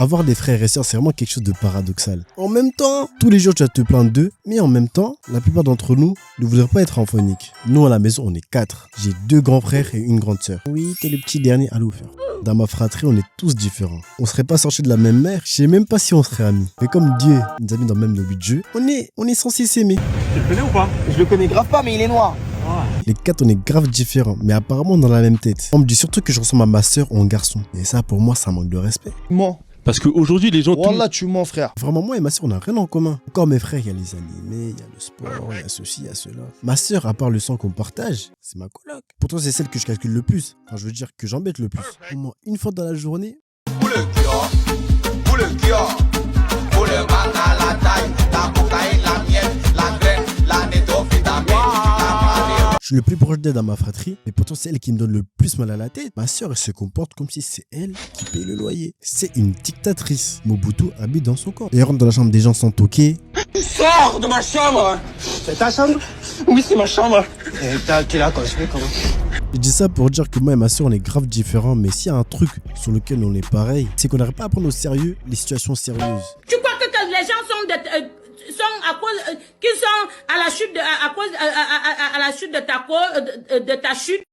Avoir des frères et sœurs, c'est vraiment quelque chose de paradoxal. En même temps, tous les jours tu vas te plaindre d'eux, mais en même temps, la plupart d'entre nous ne voudraient pas être enfants uniques. Nous à la maison, on est 4. J'ai 2 grands frères et une grande sœur. Oui, t'es le petit dernier, allô frère. Dans ma fratrie, on est tous différents. On serait pas sortis de la même mère, je sais même pas si on serait amis. Mais comme Dieu nous a mis dans le même lobby de jeu, on est censé s'aimer. Tu le connais ou pas? Je le connais grave pas, mais il est noir. Les 4, on est grave différents, mais apparemment on a la même tête. On me dit surtout que je ressemble à ma sœur en garçon. Et ça, pour moi, ça manque de respect. Tu mens. Parce qu'aujourd'hui, les gens... Wallah, tu mens, frère. Vraiment, moi et ma sœur, on n'a rien en commun. Encore mes frères, il y a les animés, il y a le sport, il y a ceci, il y a cela. Ma sœur, à part le sang qu'on partage, c'est ma coloc. Pourtant, c'est celle que je calcule le plus. Enfin, je veux dire que j'embête le plus. Au moins une fois dans la journée. Je suis le plus proche d'elle dans ma fratrie, mais pourtant c'est elle qui me donne le plus mal à la tête. Ma sœur, elle se comporte comme si c'est elle qui paye le loyer. C'est une dictatrice. Mobutu habite dans son corps. Et elle rentre dans la chambre des gens sans toquer. Sors de ma chambre. C'est ta chambre? Oui, c'est ma chambre. Et t'es là quand je fais comment? Je dis ça pour dire que moi et ma sœur, on est grave différents, mais s'il y a un truc sur lequel on est pareil, c'est qu'on n'arrive pas à prendre au sérieux les situations sérieuses. Tu crois que les gens sont à cause qu'ils sont à la chute à la chute de ta chute?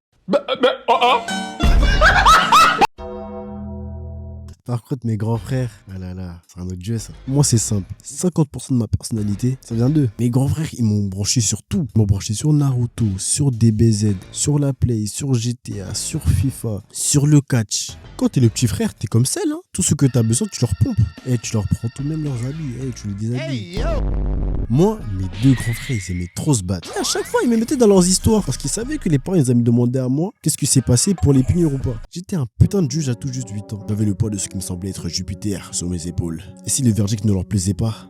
Par contre, mes grands frères, ah là là, c'est un autre jeu ça. Moi, c'est simple. 50% de ma personnalité, ça vient d'eux. Mes grands frères, ils m'ont branché sur tout. Ils m'ont branché sur Naruto, sur DBZ, sur la Play, sur GTA, sur FIFA, sur le catch. Quand t'es le petit frère, t'es comme celle, hein. Tout ce que t'as besoin, tu leur pompes. Et tu leur prends tout de même leurs habits. Et tu les déshabilles. Moi, mes 2 grands frères, ils aimaient trop se battre. Et à chaque fois, ils me mettaient dans leurs histoires. Parce qu'ils savaient que les parents, ils allaient me demander à moi qu'est-ce qui s'est passé pour les punir ou pas. J'étais un putain de juge à tout juste 8 ans. J'avais le poids de ce qui me semblait être Jupiter sur mes épaules. Et si le verdict ne leur plaisait pas...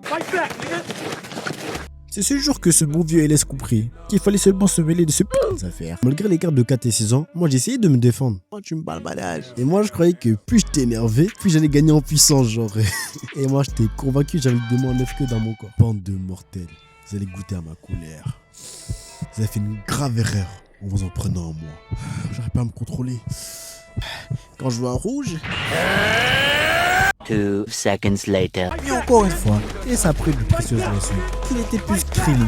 C'est ce jour que ce bon vieux LS compris qu'il fallait seulement se mêler de ce putain d'affaires. Malgré l'écart de 4 et 6 ans, moi j'ai essayé de me défendre. Oh, tu me parles balage. Et moi je croyais que plus je t'énervais, plus j'allais gagner en puissance genre. Et moi j'étais convaincu que j'avais le démon en 9 queues dans mon corps. Bande de mortels, vous allez goûter à ma colère. Vous avez fait une grave erreur en vous en prenant en moi. J'arrive pas à me contrôler. Quand je vois un rouge... 2 seconds later. Et encore une fois, et ça a pris de précieuses leçons. Il était plus krillé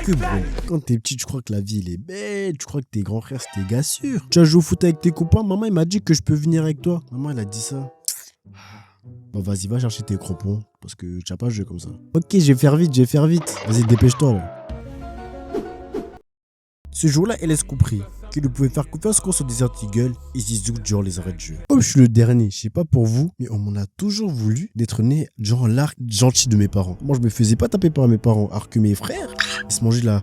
que bon. Quand t'es petit, tu crois que la vie elle est belle, tu crois que tes grands frères c'est tes gars sûrs. Tu as joué au foot avec tes copains, maman il m'a dit que je peux venir avec toi. Maman elle a dit ça. Bon vas-y, va chercher tes crampons, parce que tu n'as pas joué comme ça. Ok, je vais faire vite. Vas-y, dépêche-toi là. Ce jour-là, elle laisse compris qu'il ne pouvait faire confiance qu'en son Desert Eagle et Zizou durant les arrêts de jeu. Comme je suis le dernier, je sais pas pour vous, mais on m'en a toujours voulu d'être né genre l'arc gentil de mes parents. Moi, je me faisais pas taper par mes parents, alors que mes frères, ils se mangeaient là.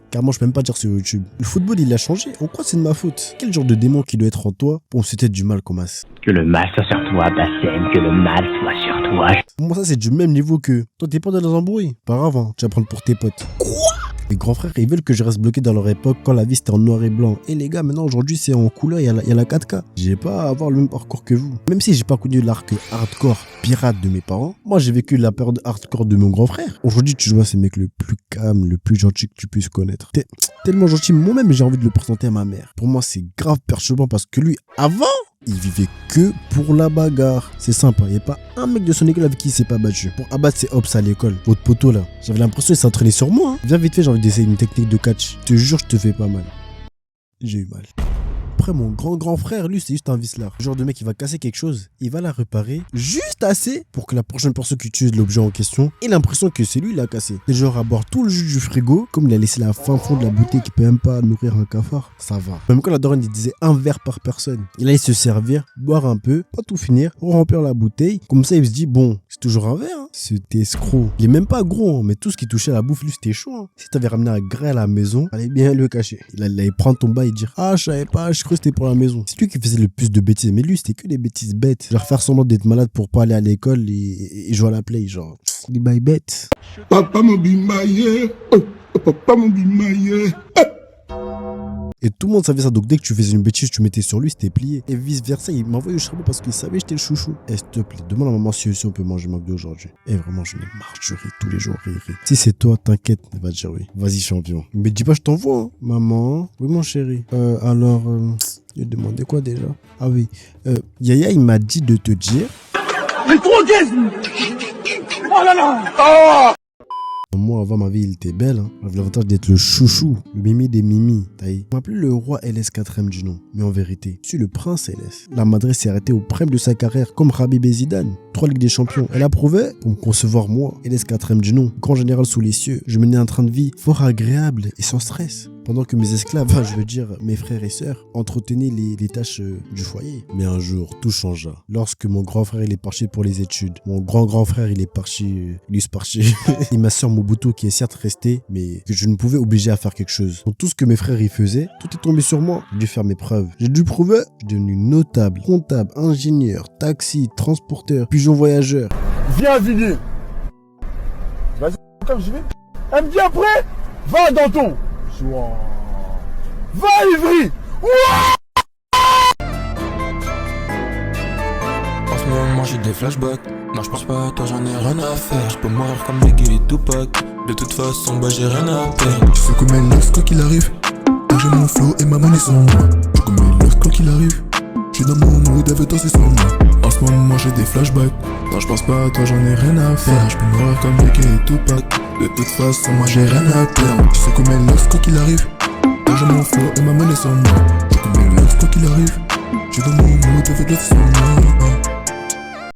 Carrément, je peux même pas dire sur YouTube. Le football, il a changé. On croit que c'est de ma faute. Quel genre de démon qui doit être en toi pour c'était du mal comme as. Que le mal soit sur toi, Bassem, que le mal soit sur toi. Moi, ça, c'est du même niveau que... Toi, t'es pas dans un bruit. Pas grave, hein. Tu vas prendre pour tes potes. Quoi? Les grands frères, ils veulent que je reste bloqué dans leur époque quand la vie c'était en noir et blanc. Et les gars, maintenant aujourd'hui c'est en couleur, il y a la 4K. J'ai pas à avoir le même parcours que vous. Même si j'ai pas connu l'arc hardcore pirate de mes parents, moi j'ai vécu la période hardcore de mon grand frère. Aujourd'hui tu vois, c'est le mec le plus calme, le plus gentil que tu puisses connaître. T'es tellement gentil, moi-même j'ai envie de le présenter à ma mère. Pour moi c'est grave perturbant parce que lui, avant, il vivait que pour la bagarre. C'est simple, il n'y a pas un mec de son école avec qui il s'est pas battu. Pour abattre ses hops à l'école, votre poteau là, j'avais l'impression qu'il s'entraînait sur moi. Viens vite fait, j'ai envie d'essayer une technique de catch. Je te jure, je te fais pas mal. J'ai eu mal. Après, mon grand frère, lui, c'est juste un vicelard. Le genre de mec, il va casser quelque chose, il va la réparer juste assez pour que la prochaine personne qui utilise l'objet en question ait l'impression que c'est lui qui l'a cassé. C'est genre à boire tout le jus du frigo, comme il a laissé la fin fond de la bouteille qui peut même pas nourrir un cafard. Ça va. Même quand la daronne, il disait un verre par personne, il allait se servir, boire un peu, pas tout finir, remplir la bouteille. Comme ça, il se dit, bon, c'est toujours un verre. Hein. Cet escroc. Il est même pas gros, hein, mais tout ce qui touchait à la bouffe, lui, c'était chaud. Hein. Si t'avais ramené un grès à la maison, fallait bien le cacher. Il allait prendre ton bas et dire, ah, je savais pas, je crois que c'était pour la maison. C'est lui qui faisait le plus de bêtises, mais lui c'était que des bêtises bêtes. Genre faire semblant d'être malade pour pas aller à l'école et jouer à la play, genre des bails bêtes. Papa m'a bimaillé, papa m'a bimaillé. Et tout le monde savait ça, donc dès que tu faisais une bêtise, tu mettais sur lui, c'était plié. Et vice versa, il m'envoyait au charbon parce qu'il savait que j'étais le chouchou. Eh, s'il te plaît, demande à maman si on peut manger McDo aujourd'hui. Et vraiment, je me marcherai tous les jours, rire. Si c'est toi, t'inquiète, elle va dire oui. Vas-y, champion. Mais dis pas, je t'envoie, hein. Maman. Oui, mon chéri. Je demandais quoi déjà? Ah oui. Yaya, il m'a dit de te dire. Mais trop gaze. Oh là là. Moi, avant, ma vie, il était belle. Hein. J'avais l'avantage d'être le chouchou, le mimi des mimis. Taï. On m'appelait le roi LS4M du nom. Mais en vérité, je suis le prince LS. La Madrid s'est arrêtée au prime de sa carrière, comme Habib et Zidane. 3 Ligues des Champions. Elle approuvait pour me concevoir moi, LS4M du nom. Grand général sous les cieux, je menais un train de vie fort agréable et sans stress. Pendant que mes esclaves, je veux dire mes frères et sœurs, entretenaient les tâches du foyer. Mais un jour, tout changea. Lorsque mon grand frère il est parti pour les études, mon grand frère il est parti, et ma sœur Mobutu qui est certes restée, mais que je ne pouvais obliger à faire quelque chose. Donc tout ce que mes frères y faisaient, tout est tombé sur moi. J'ai dû faire mes preuves. J'ai dû prouver. Je suis devenu notable, comptable, ingénieur, taxi, transporteur, pigeon voyageur. Viens, Villiers. Vas-y, comme je vais. Elle me dit après, va dans ton. Va, Ivry. En ce moment j'ai des flashbacks. Non je pense pas à toi, j'en ai rien à faire. Je peux mourir comme Biggie et Tupac. De toute façon bah j'ai rien à perdre. Tu sais comment il quoi qu'il arrive. J'ai mon flow et ma monnaie sont moi. Tu sais comment il quoi qu'il arrive. Je suis dans mon mood avec toi c'est sans moi. En ce moment j'ai des flashbacks. Non je pense pas à toi, j'en ai rien à faire. Je peux mourir comme Biggie et Tupac. De toute façon moi j'ai rien à perdre. Tu sais comment il quoi qu'il arrive. J'ai mon flow et ma monnaie sur moi. Je sais comment il quoi qu'il arrive. Je suis dans mon mood avec toi c'est sans moi.